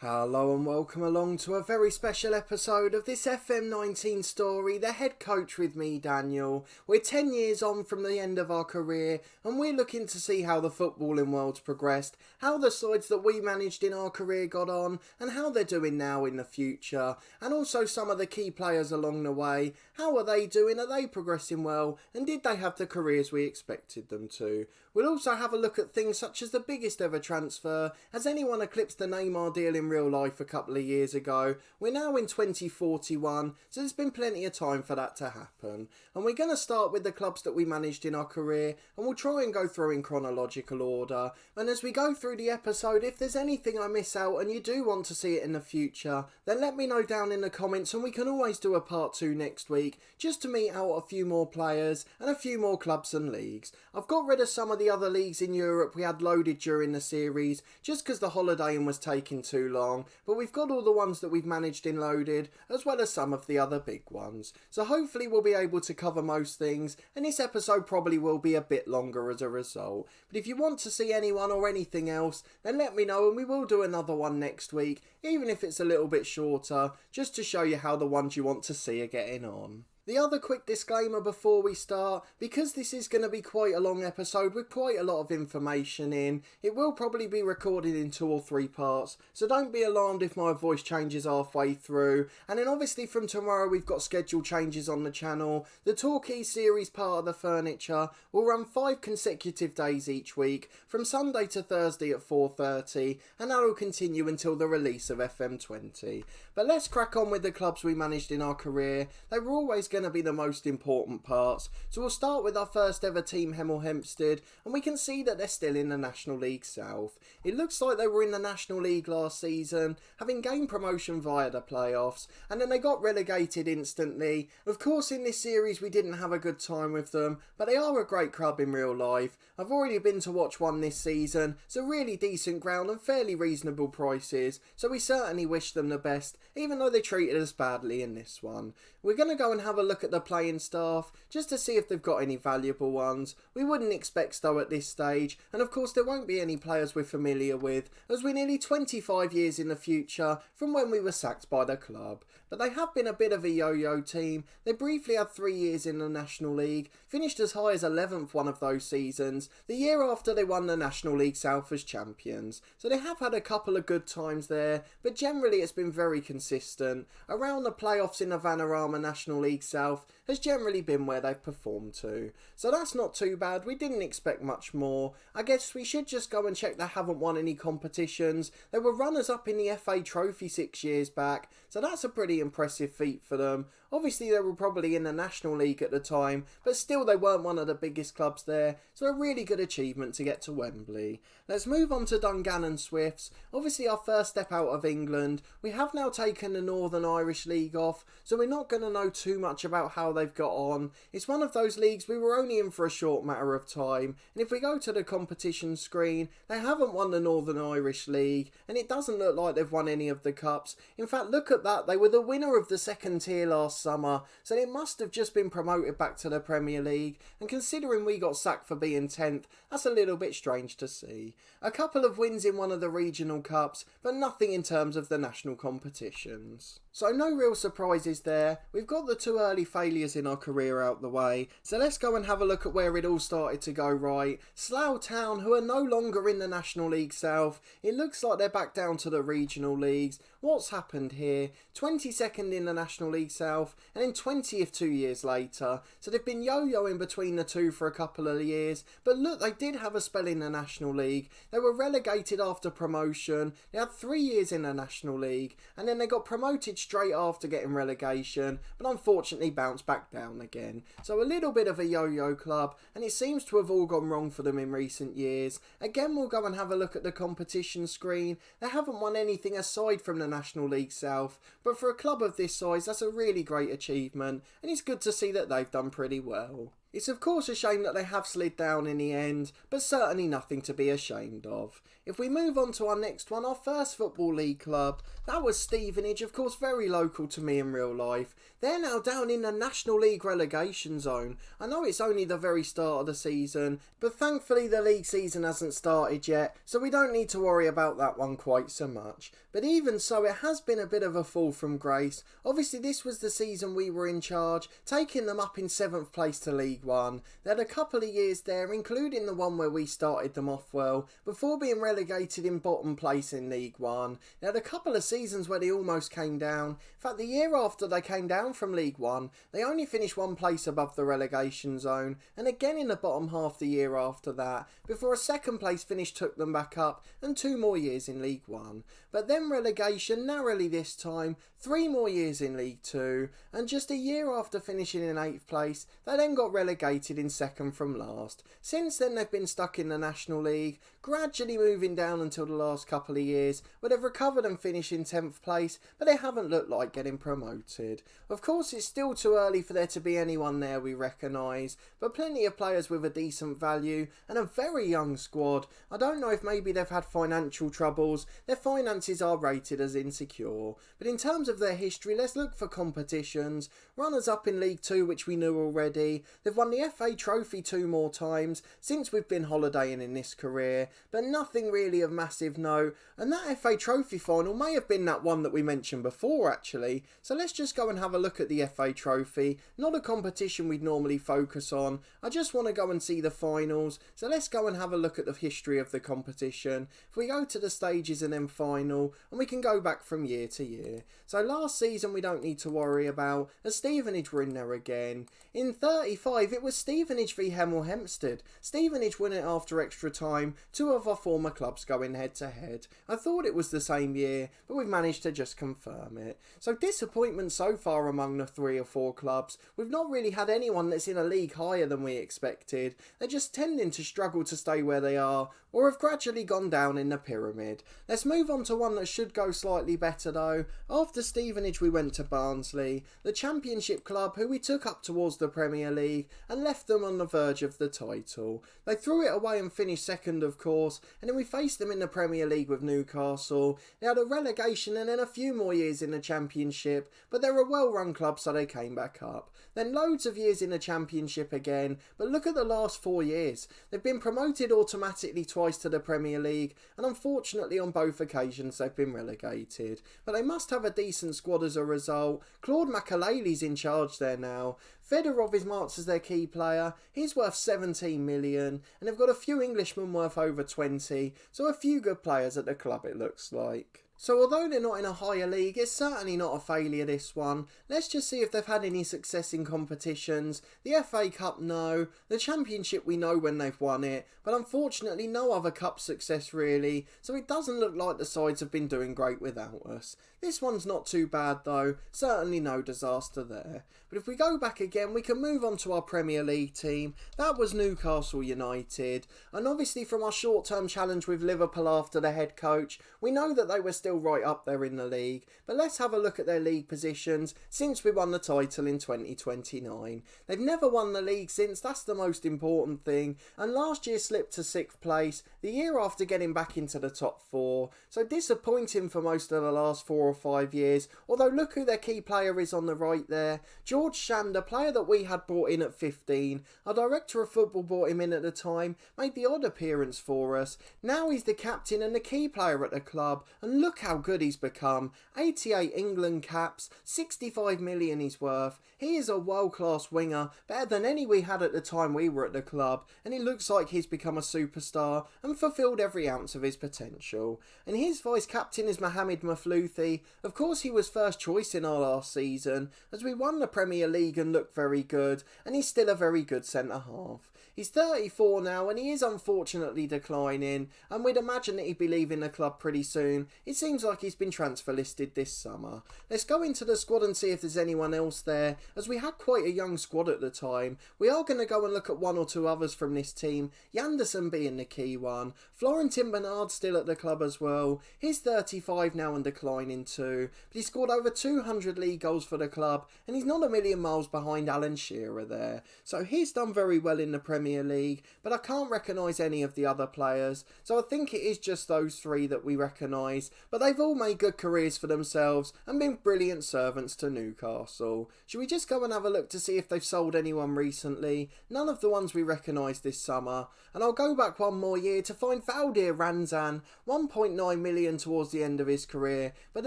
Hello and welcome along to a very special episode of this FM19 story, The Head Coach with me, Daniel. We're 10 years on from the end of our career and we're looking to see how the footballing world's progressed, how the sides that we managed in our career got on and how they're doing now in the future, and also some of the key players along the way. How are they doing? Are they progressing well? And did they have the careers we expected them to? We'll also have a look at things such as the biggest ever transfer. Has anyone eclipsed the Neymar deal in real life a couple of years ago? We're now in 2041, so there's been plenty of time for that to happen. And we're going to start with the clubs that we managed in our career, and we'll try and go through in chronological order. And as we go through the episode, if there's anything I miss out and you do want to see it in the future, then let me know down in the comments, and we can always do a part 2 next week, just to meet out a few more players and a few more clubs and leagues. I've got rid of some of the other leagues in Europe we had loaded during the series, just because the holidaying was taking too long, but we've got all the ones that we've managed in loaded, as well as some of the other big ones. So hopefully we'll be able to cover most things, and this episode probably will be a bit longer as a result. But if you want to see anyone or anything else, then let me know and we will do another one next week, even if it's a little bit shorter, just to show you how the ones you want to see are getting on. The other quick disclaimer before we start, because this is going to be quite a long episode with quite a lot of information in, it will probably be recorded in 2 or 3 parts, so don't be alarmed if my voice changes halfway through. And then obviously from tomorrow we've got schedule changes on the channel. The Torquay series part of the furniture will run 5 consecutive days each week, from Sunday to Thursday at 4:30, and that will continue until the release of FM20. But let's crack on with the clubs we managed in our career. They were always going to be the most important parts, so we'll start with our first ever team, Hemel Hempstead, and we can see that they're still in the National League South. It looks like they were in the National League last season, having gained promotion via the playoffs, and then they got relegated instantly. Of course in this series we didn't have a good time with them, but they are a great club in real life. I've already been to watch one this season. It's a really decent ground and fairly reasonable prices, so we certainly wish them the best, even though they treated us badly in this one. We're going to go and have a look at the playing staff, just to see if they've got any valuable ones. We wouldn't expect so at this stage, and of course there won't be any players we're familiar with, as we're nearly 25 years in the future from when we were sacked by the club. But they have been a bit of a yo-yo team. They briefly had 3 years in the National League, finished as high as 11th one of those seasons, the year after they won the National League South as champions. So they have had a couple of good times there, but generally it's been very consistent. Around the playoffs in the Vanarama National League South has generally been where they've performed to. So that's not too bad. We didn't expect much more. I guess we should just go and check they haven't won any competitions. They were runners up in the FA Trophy 6 years back, so that's a pretty impressive feat for them. Obviously they were probably in the National League at the time, but still they weren't one of the biggest clubs there, so a really good achievement to get to Wembley. Let's move on to Dungannon Swifts. Obviously our first step out of England. We have now taken the Northern Irish League off, so we're not going to know too much about how they've got on. It's one of those leagues we were only in for a short matter of time, and if we go to the competition screen, they haven't won the Northern Irish League, and it doesn't look like they've won any of the cups. In fact, look at that, they were the winner of the second tier last summer, so it must have just been promoted back to the Premier League, and considering we got sacked for being 10th, that's a little bit strange to see. A couple of wins in one of the regional cups, but nothing in terms of the national competitions. So no real surprises there. We've got the 2 early failures in our career out the way, so let's go and have a look at where it all started to go right. Slough Town, who are no longer in the National League South, it looks like they're back down to the regional leagues. What's happened here? 22nd in the National League South, and then 20th 2 years later, so they've been yo-yoing between the two for a couple of years, but look, they did have a spell in the National League. They were relegated after promotion, they had 3 years in the National League, and then they got promoted straight after getting relegation, but unfortunately bounced back down again. So a little bit of a yo-yo club, and it seems to have all gone wrong for them in recent years. Again, we'll go and have a look at the competition screen. They haven't won anything aside from the National League South, but for a club of this size, that's a really great achievement, and it's good to see that they've done pretty well. It's of course a shame that they have slid down in the end, but certainly nothing to be ashamed of. If we move on to our next one, our first Football League club, that was Stevenage, of course very local to me in real life. They're now down in the National League relegation zone. I know it's only the very start of the season, but thankfully the league season hasn't started yet, so we don't need to worry about that one quite so much. But even so, it has been a bit of a fall from grace. Obviously this was the season we were in charge, taking them up in 7th place to League One. They had a couple of years there, including the one where we started them off well, before being relegated in bottom place in League One. They had a couple of seasons where they almost came down. In fact, the year after they came down from League One, they only finished one place above the relegation zone, and again in the bottom half the year after that, before a second place finish took them back up, and 2 more years in League One. But then relegation narrowly this time, 3 more years in League Two, and just a year after finishing in 8th place, they then got relegated in 2nd from last. Since then they've been stuck in the National League, gradually moving down until the last couple of years, where they've recovered and finished in 10th place, but they haven't looked like getting promoted. Of course it's still too early for there to be anyone there we recognise, but plenty of players with a decent value, and a very young squad. I don't know if maybe they've had financial troubles, their finances are rated as insecure, but in terms of their history, let's look for competitions. Runners up in League Two, which we knew already. They've won the FA Trophy 2 more times since we've been holidaying in this career, but nothing really of massive note, and that FA Trophy final may have been that one that we mentioned before actually, so let's just go and have a look at the FA Trophy. Not a competition we'd normally focus on, I just want to go and see the finals, so let's go and have a look at the history of the competition. If we go to the stages and then final, and we can go back from year to year. So last season we don't need to worry about, as Stevenage were in there again. In 35 it was Stevenage v Hemel Hempstead. Stevenage won it after extra time, 2 of our former clubs going head to head. I thought it was the same year, but we've managed to just confirm it. So disappointment so far among the 3 or 4 clubs. We've not really had anyone that's in a league higher than we expected. They're just tending to struggle to stay where they are, or have gradually gone down in the pyramid. Let's move on to one that should go slightly better though. After Stevenage we went to Barnsley, the Championship club who we took up towards the Premier League and left them on the verge of the title. They threw it away and finished 2nd of course, and then we faced them in the Premier League with Newcastle. They had a relegation and then a few more years in the Championship, but they're a well run club so they came back up. Then loads of years in the Championship again, but look at the last 4 years. They've been promoted automatically twice to the Premier League, and unfortunately on both occasions they've been relegated. But they must have a decent squad as a result. Claude Makelele's in charge there now. Fedorov is marked as their key player. He's worth 17 million, and they've got a few Englishmen worth over 20, so a few good players at the club it looks like. So although they're not in a higher league, it's certainly not a failure this one. Let's just see if they've had any success in competitions. The FA Cup, no. The Championship, we know when they've won it, but unfortunately no other cup success really, so it doesn't look like the sides have been doing great without us. This one's not too bad though, certainly no disaster there. But if we go back again, we can move on to our Premier League team. That was Newcastle United, and obviously from our short-term challenge with Liverpool after the head coach, we know that they were still right up there in the league, but let's have a look at their league positions since we won the title in 2029. They've never won the league since, that's the most important thing, and last year slipped to 6th place, the year after getting back into the top 4, so disappointing for most of the last 4 or 5 years, although look who their key player is on the right there. George Shand, a player that we had brought in at 15, our director of football brought him in at the time, made the odd appearance for us, now he's the captain and the key player at the club, and look how good he's become. 88 England caps, 65 million he's worth. He is a world-class winger, better than any we had at the time we were at the club, and it looks like he's become a superstar and fulfilled every ounce of his potential. And his vice-captain is Mohamed Maflouthi. Of course he was first choice in our last season, as we won the Premier League and looked very good, and he's still a very good centre-half. He's 34 now and he is unfortunately declining, and we'd imagine that he'd be leaving the club pretty soon. It seems like he's been transfer listed this summer. Let's go into the squad and see if there's anyone else there, as we had quite a young squad at the time. We are going to go and look at one or two others from this team, Yanderson being the key one. Florentin Bernard's still at the club as well. He's 35 now and declining too, but he scored over 200 league goals for the club, and he's not a million miles behind Alan Shearer there. So he's done very well in the Premier League, but I can't recognise any of the other players, so I think it is just those three that we recognise, but they've all made good careers for themselves and been brilliant servants to Newcastle. Should we just go and have a look to see if they've sold anyone recently? None of the ones we recognise this summer, and I'll go back one more year to find Valdir Ranzan, 1.9 million towards the end of his career, but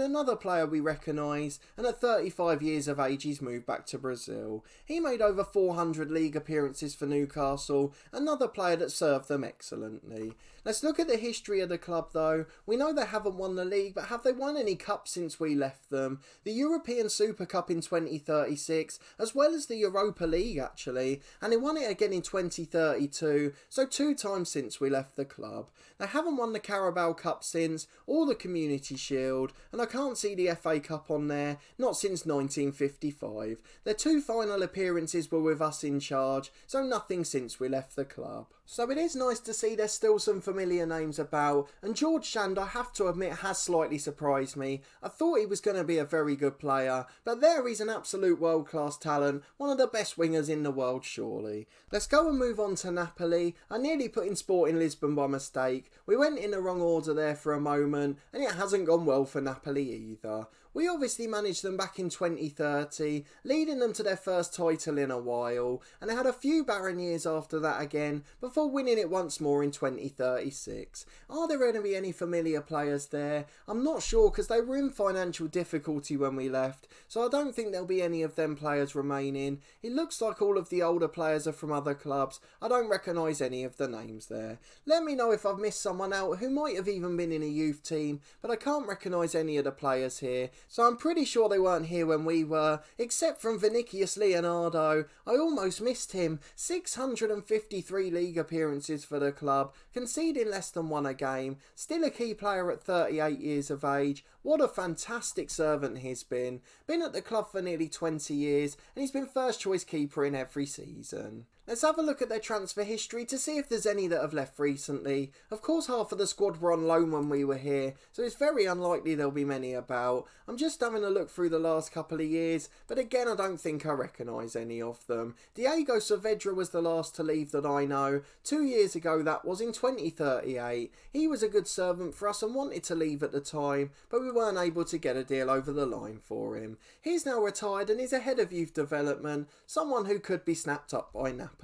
another player we recognise, and at 35 years of age he's moved back to Brazil. He made over 400 league appearances for Newcastle, another player that served them excellently. Let's look at the history of the club though. We know they haven't won the league, but have they won any cups since we left them? The European Super Cup in 2036, as well as the Europa League actually, and they won it again in 2032, so 2 times since we left the club. They haven't won the Carabao Cup since, or the Community Shield, and I can't see the FA Cup on there, not since 1955. Their 2 final appearances were with us in charge, so nothing since we left the club. So it is nice to see there's still some familiar names about, and George Shand, I have to admit, has slightly surprised me. I thought he was going to be a very good player, but there he's an absolute world-class talent, one of the best wingers in the world surely. Let's go and move on to Napoli. I nearly put in Sporting Lisbon by mistake. We went in the wrong order there for a moment, and it hasn't gone well for Napoli either. We obviously managed them back in 2030, leading them to their first title in a while, and they had a few barren years after that again, before winning it once more in 2036. Are there going to be any familiar players there? I'm not sure, because they were in financial difficulty when we left, so I don't think there'll be any of them players remaining. It looks like all of the older players are from other clubs. I don't recognise any of the names there. Let me know if I've missed someone out who might have even been in a youth team, but I can't recognise any of the players here. So I'm pretty sure they weren't here when we were, except from Vinicius Leonardo. I almost missed him. 653 league appearances for the club, conceding less than 1 a game, still a key player at 38 years of age. What a fantastic servant he's been. Been at the club for nearly 20 years, and he's been first choice keeper in every season. Let's have a look at their transfer history to see if there's any that have left recently. Of course, half of the squad were on loan when we were here, so it's very unlikely there'll be many about. I'm just having a look through the last couple of years, but again I don't think I recognise any of them. Diego Saavedra was the last to leave that I know. 2 years ago that was, in 2038. He was a good servant for us and wanted to leave at the time, but we weren't able to get a deal over the line for him. He's now retired and is ahead of youth development, someone who could be snapped up by Napoli.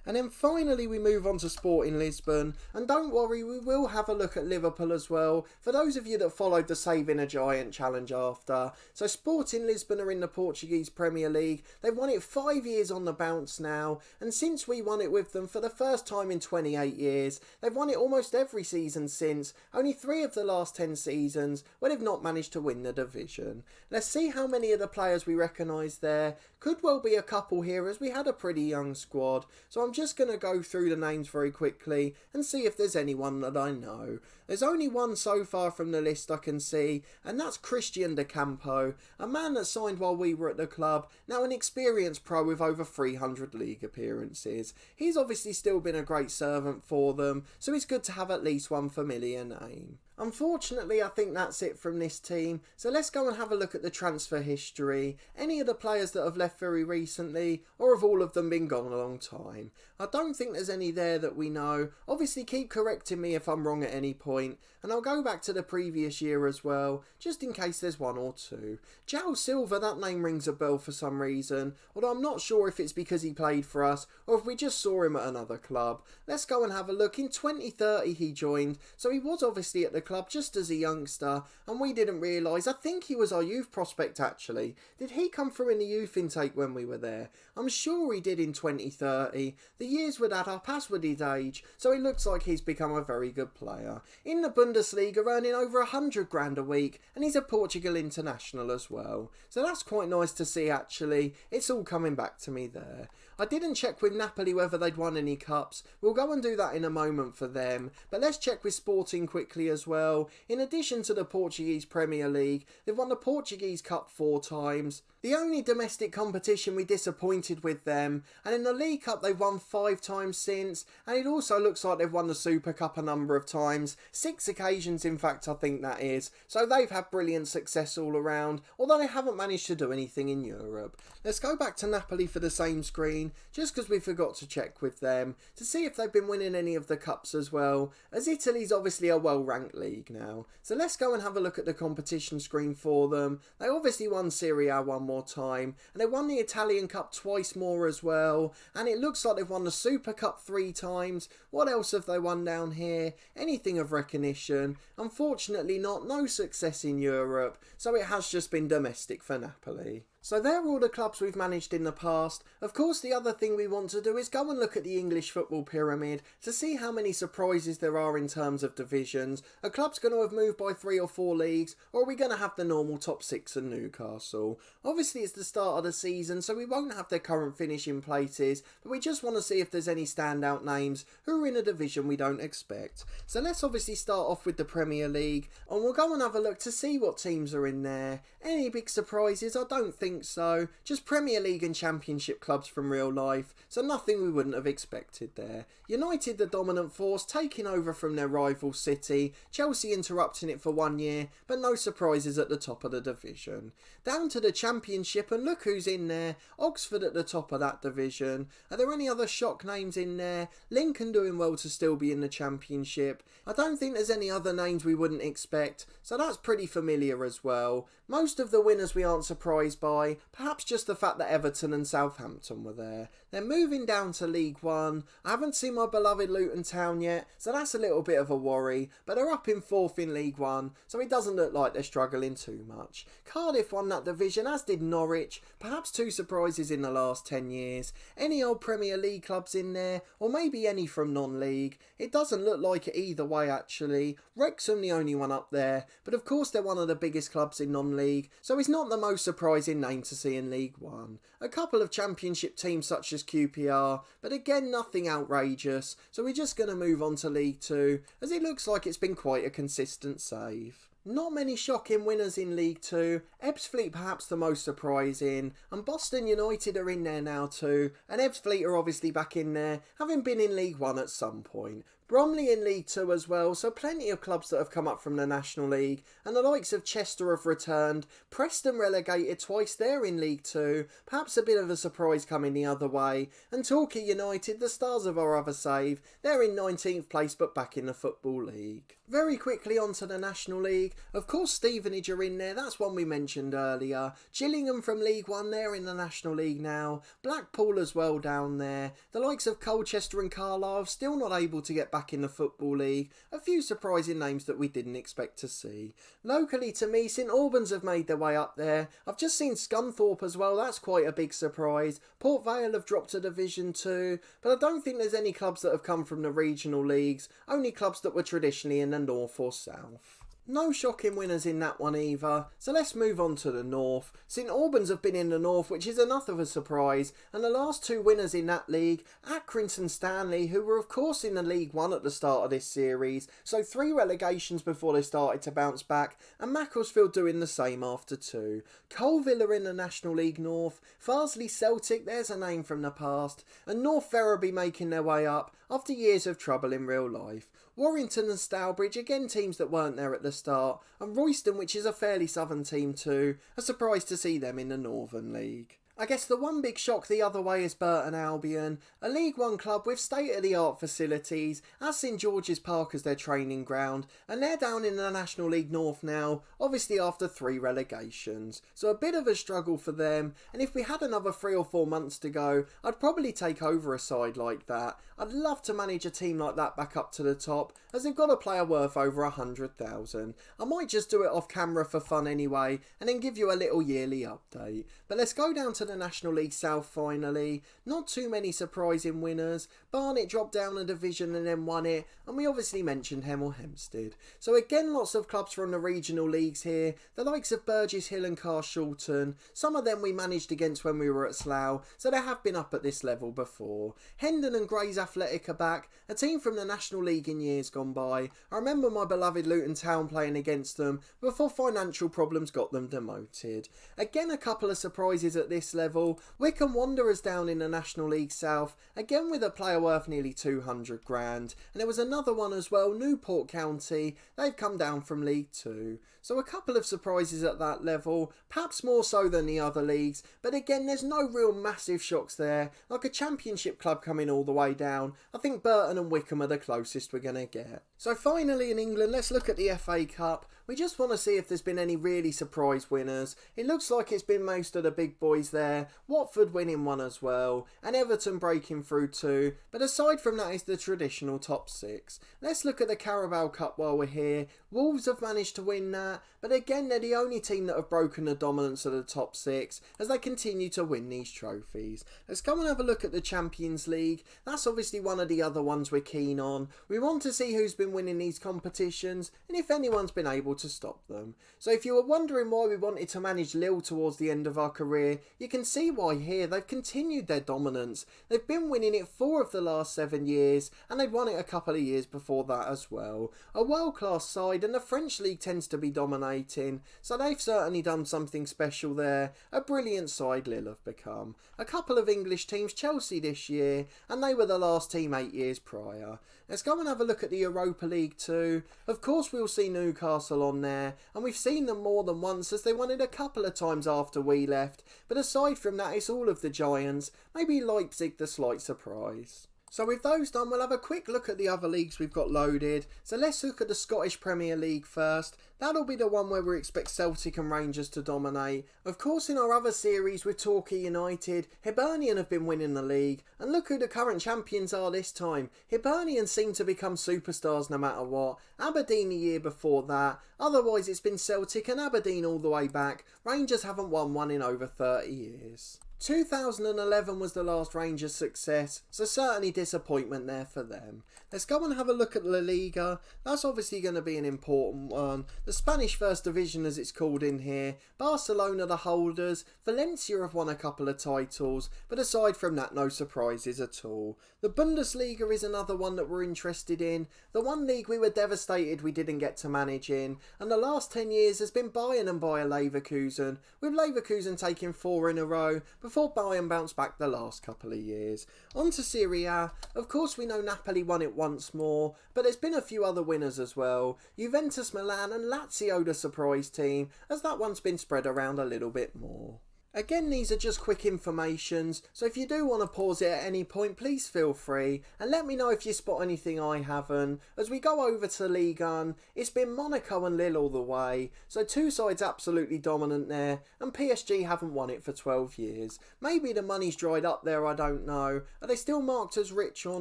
And then finally we move on to Sporting Lisbon, and don't worry, we will have a look at Liverpool as well, for those of you that followed the Saving a Giant challenge after. So Sporting Lisbon are in the Portuguese Premier League. They've won it 5 years on the bounce now, and since we won it with them for the first time in 28 years, they've won it almost every season since, only 3 of the last 10 seasons where they've not managed to win the division. Let's see how many of the players we recognise there. Could well be a couple here, as we had a pretty young squad, so I'm just going to go through the names very quickly and see if there's anyone that I know. There's only one so far from the list I can see, and that's Christian de Campo, a man that signed while we were at the club, now an experienced pro with over 300 league appearances. He's obviously still been a great servant for them, so it's good to have at least one familiar name. Unfortunately, I think that's it from this team, so let's go and have a look at the transfer history. Any of the players that have left very recently, or have all of them been gone a long time? I don't think there's any there that we know. Obviously keep correcting me if I'm wrong at any point, and I'll go back to the previous year as well, just in case there's one or two. João Silva, that name rings a bell for some reason, although I'm not sure if it's because he played for us, or if we just saw him at another club. Let's go and have a look. In 2030 he joined, so he was obviously at the club just as a youngster, and we didn't realise. I think he was our youth prospect actually. Did he come through in the youth intake when we were there? I'm sure he did in 2030. The years would add up as would his age, so it looks like he's become a very good player. In the Bundesliga, earning over 100 grand a week, and he's a Portugal international as well. So that's quite nice to see actually. It's all coming back to me there. I didn't check with Napoli whether they'd won any cups. We'll go and do that in a moment for them. But let's check with Sporting quickly as well. In addition to the Portuguese Premier League, they've won the Portuguese Cup 4 times. The only domestic competition we disappointed with them, and in the League Cup they've won 5 times since, and it also looks like they've won the Super Cup a number of times, 6 occasions in fact I think that is, so they've had brilliant success all around, although they haven't managed to do anything in Europe. Let's go back to Napoli for the same screen, just because we forgot to check with them, to see if they've been winning any of the cups as well, as Italy's obviously a well-ranked league now. So let's go and have a look at the competition screen for them. They obviously won Serie A one more time, and they won the Italian Cup twice more as well, and it looks like they've won the Super Cup 3 times. What else have they won down here? Anything of recognition? Unfortunately not, no success in Europe, so it has just been domestic for Napoli. So they're all the clubs we've managed in the past. Of course, the other thing we want to do is go and look at the English football pyramid to see how many surprises there are in terms of divisions. Are clubs going to have moved by 3 or 4 leagues, or are we going to have the normal top 6 and Newcastle? Obviously, it's the start of the season, so we won't have their current finishing places, but we just want to see if there's any standout names who are in a division we don't expect. So let's obviously start off with the Premier League, and we'll go and have a look to see what teams are in there. Any big surprises? I don't think so. Just Premier League and Championship clubs from real life, so nothing we wouldn't have expected there. United the dominant force, taking over from their rival City, Chelsea interrupting it for 1 year, but no surprises at the top of the division. Down to the Championship, and look who's in there. Oxford at the top of that division. Are there any other shock names in there? Lincoln doing well to still be in the Championship. I don't think there's any other names we wouldn't expect, so that's pretty familiar as well. Most of the winners we aren't surprised by, perhaps just the fact that Everton and Southampton were there. They're moving down to League One. I haven't seen my beloved Luton Town yet, so that's a little bit of a worry, but they're up in 4th in League One, so it doesn't look like they're struggling too much. Cardiff won that division, as did Norwich, perhaps 2 surprises in the last 10 years. Any old Premier League clubs in there, or maybe any from non-league. It doesn't look like it either way actually. Wrexham the only one up there, but of course they're one of the biggest clubs in non-league, so it's not the most surprising name to see in League One. A couple of Championship teams such as QPR, but again nothing outrageous, so we're just going to move on to League 2, as it looks like it's been quite a consistent save. Not many shocking winners in League 2, Ebbsfleet perhaps the most surprising, and Boston United are in there now too, and Ebbsfleet are obviously back in there, having been in League 1 at some point. Bromley in League 2 as well, so plenty of clubs that have come up from the National League, and the likes of Chester have returned. Preston relegated twice there in League 2, perhaps a bit of a surprise coming the other way. And Torquay United, the stars of our other save, they're in 19th place but back in the Football League. Very quickly onto the National League, of course Stevenage are in there, that's one we mentioned earlier. Gillingham from League 1, they're in the National League now. Blackpool as well down there. The likes of Colchester and Carlisle still not able to get back in the Football League. A few surprising names that we didn't expect to see. Locally to me, St Albans have made their way up there. I've just seen Scunthorpe as well, that's quite a big surprise. Port Vale have dropped to Division 2, but I don't think there's any clubs that have come from the regional leagues, only clubs that were traditionally in the north or south. No shocking winners in that one either, so let's move on to the north. St Albans have been in the north, which is enough of a surprise, and the last 2 winners in that league, Accrington Stanley, who were of course in the League 1 at the start of this series, so 3 relegations before they started to bounce back, and Macclesfield doing the same after 2. Colville are in the National League North, Farsley Celtic, there's a name from the past, and North Ferriby making their way up after years of trouble in real life. Warrington and Stourbridge, again teams that weren't there at the start, and Royston, which is a fairly southern team too, a surprise to see them in the Northern League. I guess the one big shock the other way is Burton Albion, a League One club with state-of-the-art facilities, as St George's Park as their training ground, and they're down in the National League North now, obviously after 3 relegations. So a bit of a struggle for them, and if we had another 3 or 4 months to go, I'd probably take over a side like that. I'd love to manage a team like that back up to the top, as they've got a player worth over 100,000. I might just do it off camera for fun anyway, and then give you a little yearly update. But let's go down to the National League South finally. Not too many surprising winners. Barnet dropped down a division and then won it, and we obviously mentioned Hemel Hempstead. So again, lots of clubs from the regional leagues here, the likes of Burgess Hill and Carshalton. Some of them we managed against when we were at Slough, so they have been up at this level before. Hendon and Grays Athletic are back, a team from the National League in years gone by. I remember my beloved Luton Town playing against them before financial problems got them demoted. Again, a couple of surprises at this level. Wycombe Wanderers down in the National League South, again with a player worth nearly 200 grand. And there was another one as well, Newport County. They've come down from League 2. So a couple of surprises at that level, perhaps more so than the other leagues, but again there's no real massive shocks there, like a Championship club coming all the way down. I think Burton and Wycombe are the closest we're going to get. So finally in England, let's look at the FA Cup. We just want to see if there's been any really surprise winners. It looks like it's been most of the big boys there, Watford winning one as well, and Everton breaking through 2, but aside from that it's the traditional top 6. Let's look at the Carabao Cup while we're here. Wolves have managed to win that, but again they're the only team that have broken the dominance of the top 6 as they continue to win these trophies. Let's go and have a look at the Champions League. That's obviously one of the other ones we're keen on. We want to see who's been winning these competitions and if anyone's been able to stop them. So if you were wondering why we wanted to manage Lille towards the end of our career, you can see why here. They've continued their dominance. They've been winning it 4 of the last 7 years, and they'd won it a couple of years before that as well. A world-class side, and the French league tends to be dominating, so they've certainly done something special there. A brilliant side Lille have become. A couple of English teams, Chelsea this year, and they were the last team 8 years prior. Let's go and have a look at the Europa League too. Of course we'll see Newcastle on there, and we've seen them more than once as they won it a couple of times after we left, but aside from that it's all of the giants, maybe Leipzig the slight surprise. So with those done, we'll have a quick look at the other leagues we've got loaded. So let's look at the Scottish Premier League first. That'll be the one where we expect Celtic and Rangers to dominate. Of course, in our other series with Torquay United, Hibernian have been winning the league. And look who the current champions are this time. Hibernian seem to become superstars no matter what. Aberdeen the year before that. Otherwise, it's been Celtic and Aberdeen all the way back. Rangers haven't won one in over 30 years. 2011 was the last Rangers success, so certainly disappointment there for them. Let's go and have a look at La Liga. That's obviously going to be an important one. The Spanish First Division as it's called in here. Barcelona the holders. Valencia have won a couple of titles, but aside from that no surprises at all. The Bundesliga is another one that we're interested in. The one league we were devastated we didn't get to manage in, and the last 10 years has been Bayern and Bayer Leverkusen, with Leverkusen taking 4 in a row before Bayern bounced back the last couple of years. On to Serie A. Of course we know Napoli won it once more, but there's been a few other winners as well. Juventus, Milan and Lazio the surprise team, as that one's been spread around a little bit more. Again, these are just quick informations, so if you do want to pause it at any point, please feel free, and let me know if you spot anything I haven't. As we go over to Liga, it's been Monaco and Lille all the way, so 2 sides absolutely dominant there, and PSG haven't won it for 12 years. Maybe the money's dried up there, I don't know. Are they still marked as rich or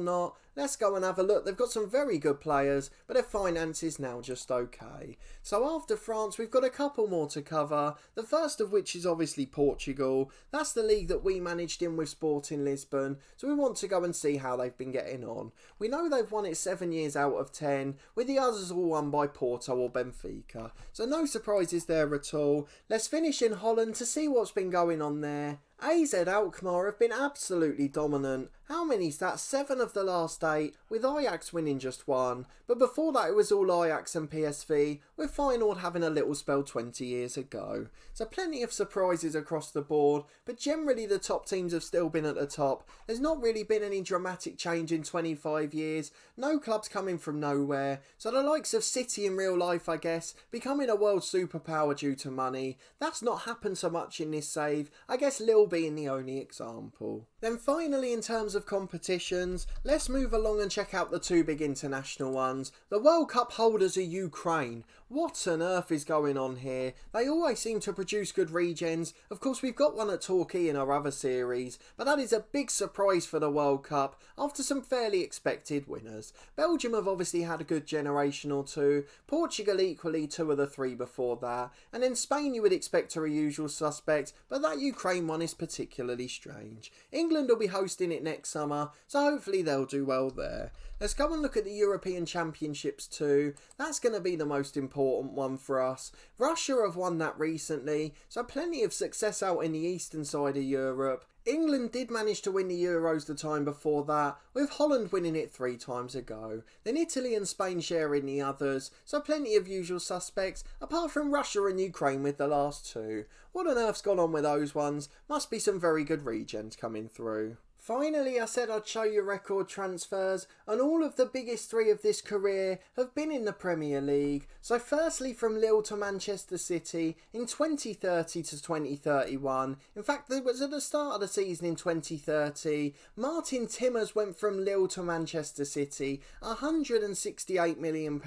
not? Let's go and have a look. They've got some very good players, but their finances now just okay. So after France, we've got a couple more to cover. The first of which is obviously Portugal. That's the league that we managed in with Sporting Lisbon, so we want to go and see how they've been getting on. We know they've won it 7 years out of 10, with the others all won by Porto or Benfica. So no surprises there at all. Let's finish in Holland to see what's been going on there. AZ Alkmaar have been absolutely dominant, How many's that? 7 of the last 8, with Ajax winning just 1. But before that it was all Ajax and PSV, with Feyenoord having a little spell 20 years ago. So plenty of surprises across the board, but generally the top teams have still been at the top. There's not really been any dramatic change in 25 years, no clubs coming from nowhere. So the likes of City in real life, I guess, becoming a world superpower due to money. That's not happened so much in this save, I guess Lille being the only example. Then finally, in terms of competitions, let's move along and check out the 2 big international ones. The World Cup holders are Ukraine. What on earth is going on here? They always seem to produce good regens. Of course, we've got one at Torquay in our other series, but that is a big surprise for the World Cup after some fairly expected winners. Belgium have obviously had a good generation or 2, Portugal equally 2 of the 3 before that, and then Spain you would expect are a usual suspect, but that Ukraine one is particularly strange. England will be hosting it next summer, so hopefully they'll do well there. Let's go and look at the European Championships too. That's going to be the most important one for us. Russia have won that recently, so plenty of success out in the eastern side of Europe. England did manage to win the Euros the time before that, with Holland winning it 3 times ago. Then Italy and Spain sharing the others, so plenty of usual suspects, apart from Russia and Ukraine with the last 2. What on earth's gone on with those ones? Must be some very good regens coming through. Finally, I said I'd show you record transfers, and all of the biggest 3 of this career have been in the Premier League. So firstly from Lille to Manchester City in 2030 to 2031. In fact, it was at the start of the season in 2030. Martin Timmers went from Lille to Manchester City, £168 million.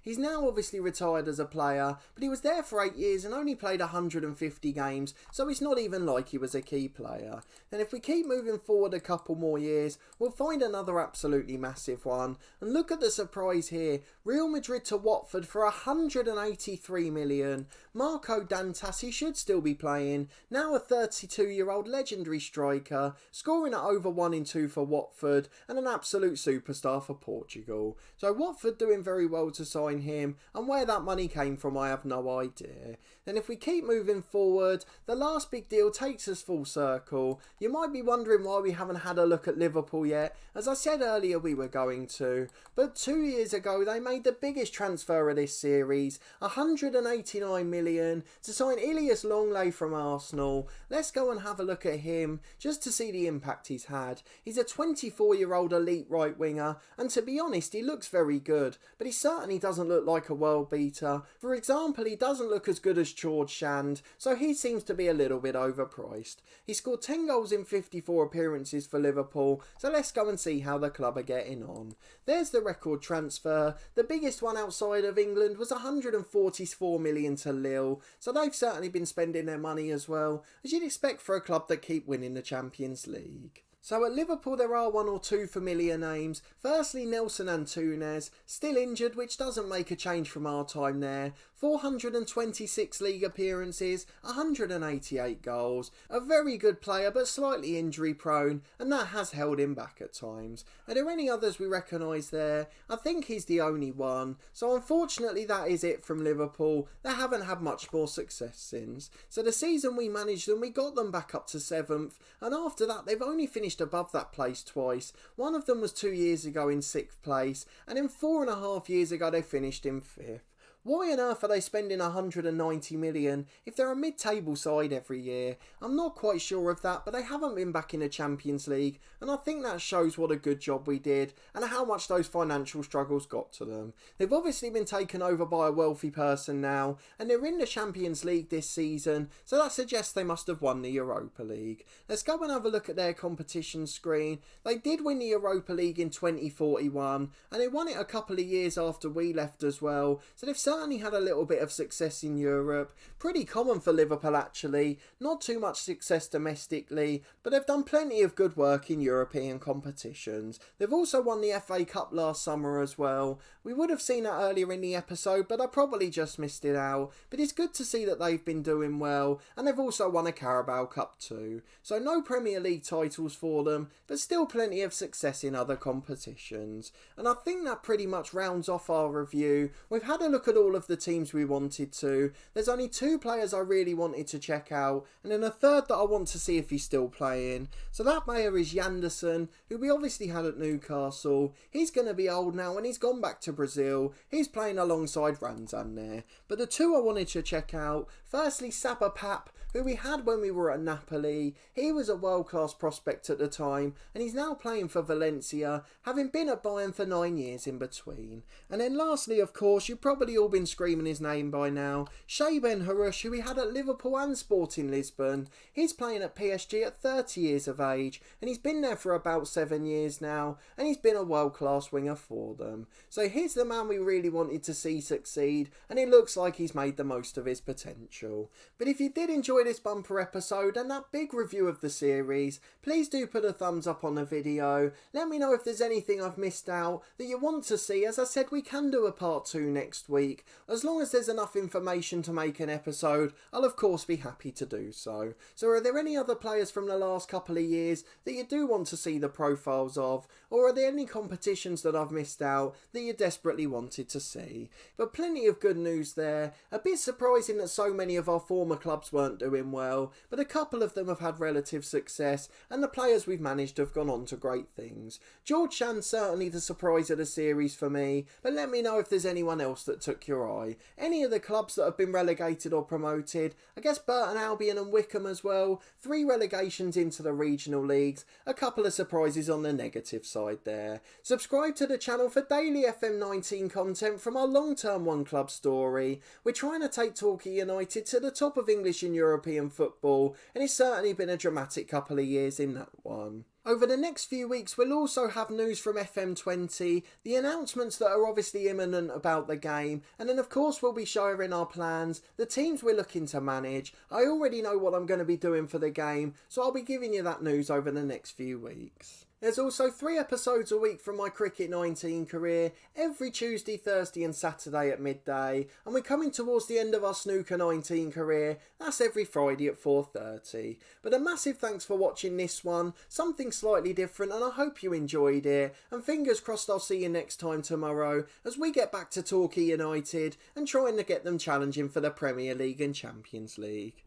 He's now obviously retired as a player, but he was there for 8 years and only played 150 games, so it's not even like he was a key player. And if we keep moving forward a couple more years, we'll find another absolutely massive one. And look at the surprise here. Real Madrid to Watford for 183 million. Marco Dantas, he should still be playing, now a 32-year-old legendary striker, scoring at over 1 in 2 for Watford and an absolute superstar for Portugal. So Watford doing very well to sign him, and where that money came from I have no idea. Then if we keep moving forward, the last big deal takes us full circle. You might be wondering why we haven't had a look at Liverpool yet. As I said earlier, we were going to. But 2 years ago, they made the biggest transfer of this series, 189 million, to sign Ilias Longley from Arsenal. Let's go and have a look at him, just to see the impact he's had. He's a 24-year-old elite right winger, and to be honest, he looks very good, but he certainly doesn't look like a world beater. For example, he doesn't look as good as George Shand, so he seems to be a little bit overpriced. He scored 10 goals in 54 appearances for Liverpool, so let's go and see how the club are getting on. There's the record transfer. The biggest one outside of England was 144 million to Lille, so they've certainly been spending their money as well, as you'd expect for a club that keep winning the Champions League. So at Liverpool there are 1 or 2 familiar names. Firstly, Nelson Antunes, still injured, which doesn't make a change from our time there. 426 league appearances, 188 goals. A very good player but slightly injury prone, and that has held him back at times. Are there any others we recognise there? I think he's the only one. So unfortunately that is it from Liverpool. They haven't had much more success since. So the season we managed them, we got them back up to 7th, and after that they've only finished above that place twice. One of them was 2 years ago in 6th place, and then 4.5 years ago they finished in 5th. Why on earth are they spending 190 million if they're a mid-table side every year? I'm not quite sure of that, but they haven't been back in the Champions League, and I think that shows what a good job we did and how much those financial struggles got to them. They've obviously been taken over by a wealthy person now, and they're in the Champions League this season, so that suggests they must have won the Europa League. Let's go and have a look at their competition screen. They did win the Europa League in 2041, and they won it a couple of years after we left as well, so they've certainly had a little bit of success in Europe. Pretty common for Liverpool actually, not too much success domestically, but they've done plenty of good work in European competitions. They've also won the FA Cup last summer as well. We would have seen that earlier in the episode, but I probably just missed it out. But it's good to see that they've been doing well, and they've also won a Carabao Cup too. So no Premier League titles for them, but still plenty of success in other competitions. And I think that pretty much rounds off our review. We've had a look at all all of the teams we wanted to. There's only 2 players I really wanted to check out, and then a third that I want to see if he's still playing. So that player is Janderson, who we obviously had at Newcastle. He's going to be old now and he's gone back to Brazil. He's playing alongside Ranzan there. But the 2 I wanted to check out, firstly Saavedra, who we had when we were at Napoli. He was a world-class prospect at the time, and he's now playing for Valencia, having been at Bayern for 9 years in between. And then lastly, of course, you've probably all been screaming his name by now, Shea Ben Harouche, who we had at Liverpool and Sporting Lisbon. He's playing at PSG at 30 years of age, and he's been there for about 7 years now, and he's been a world-class winger for them. So here's the man we really wanted to see succeed, and it looks like he's made the most of his potential. But if you did enjoy this bumper episode and that big review of the series, please do put a thumbs up on the video. Let me know if there's anything I've missed out that you want to see. As I said, we can do a part 2 next week. As long as there's enough information to make an episode, I'll of course be happy to do so. So are there any other players from the last couple of years that you do want to see the profiles of, or are there any competitions that I've missed out that you desperately wanted to see? But plenty of good news there. A bit surprising that so many of our former clubs weren't doing well, but a couple of them have had relative success, and the players we've managed have gone on to great things. George Shand's certainly the surprise of the series for me, but let me know if there's anyone else that took your eye. Any of the clubs that have been relegated or promoted. I guess Burton Albion and Wickham as well. 3 relegations into the regional leagues. A couple of surprises on the negative side there. Subscribe to the channel for daily FM19 content from our long-term one club story. We're trying to take Torquay United to the top of English and European football, and it's certainly been a dramatic couple of years in that one. Over the next few weeks, we'll also have news from FM20, the announcements that are obviously imminent about the game, and then of course we'll be sharing our plans, the teams we're looking to manage. I already know what I'm going to be doing for the game, so I'll be giving you that news over the next few weeks. There's also 3 episodes a week from my Cricket 19 career, every Tuesday, Thursday and Saturday at midday, and we're coming towards the end of our Snooker 19 career, that's every Friday at 4:30. But a massive thanks for watching this one, something slightly different, and I hope you enjoyed it, and fingers crossed I'll see you next time tomorrow as we get back to Torquay United and trying to get them challenging for the Premier League and Champions League.